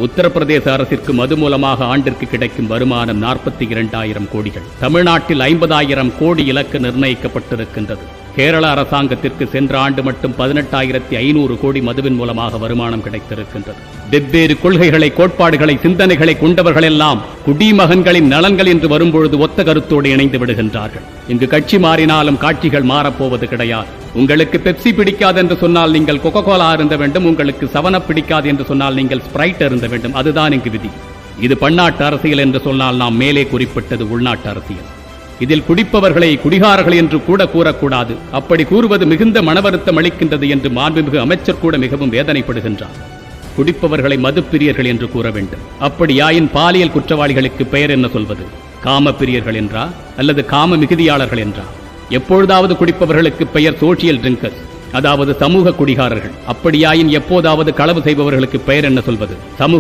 உத்தரப்பிரதேச அரசிற்கு மது மூலமாக ஆண்டிற்கு கிடைக்கும் வருமானம் 42,000 கோடிகள். தமிழ்நாட்டில் 50,000 கோடி இலக்கு நிர்ணயிக்கப்பட்டிருக்கின்றது. கேரள அரசாங்கத்திற்கு சென்ற ஆண்டு மட்டும் 18,500 கோடி மதுவின் மூலமாக வருமானம் கிடைத்திருக்கின்றது. வெவ்வேறு கொள்கைகளை, கோட்பாடுகளை, சிந்தனைகளை கொண்டவர்கள் எல்லாம் குடிமகன்களின் நலன்கள் என்று வரும்பொழுது ஒத்த கருத்தோடு இணைந்து விடுகின்றார்கள். இங்கு கட்சி மாறினாலும் காட்சிகள் மாறப்போவது கிடையாது. உங்களுக்கு பெப்சி பிடிக்காது என்று சொன்னால் நீங்கள் கொக்கோ கோலா இருந்த வேண்டும், உங்களுக்கு 7up பிடிக்காது என்று சொன்னால் நீங்கள் ஸ்பிரைட் இருந்த வேண்டும். அதுதான் இங்கு விதி. இது பன்னாட்டு அரசியல் என்று சொன்னால் நாம் மேலே குறிப்பிட்டது உள்நாட்டு அரசியல். இதில் குடிப்பவர்களை குடிகாரர்கள் என்று கூட கூறக்கூடாது. அப்படி கூறுவது மிகுந்த மனவருத்தம் அளிக்கின்றது என்று மாண்புமிகு அமைச்சர் கூட மிகவும் வேதனைப்படுகின்றார். குடிப்பவர்களை மதுப்பிரியர்கள் என்று கூற வேண்டும். அப்படியாயின் பாலியல் குற்றவாளிகளுக்கு பெயர் என்ன சொல்வது? காமப்பிரியர்கள் என்றா அல்லது காம மிகுதியாளர்கள் என்றா? எப்பொழுதாவது குடிப்பவர்களுக்கு பெயர் சோசியல் ட்ரிங்கர்ஸ், அதாவது சமூக குடிகாரர்கள். அப்படியாயின் எப்போதாவது களவு செய்பவர்களுக்கு பெயர் என்ன சொல்வது? சமூக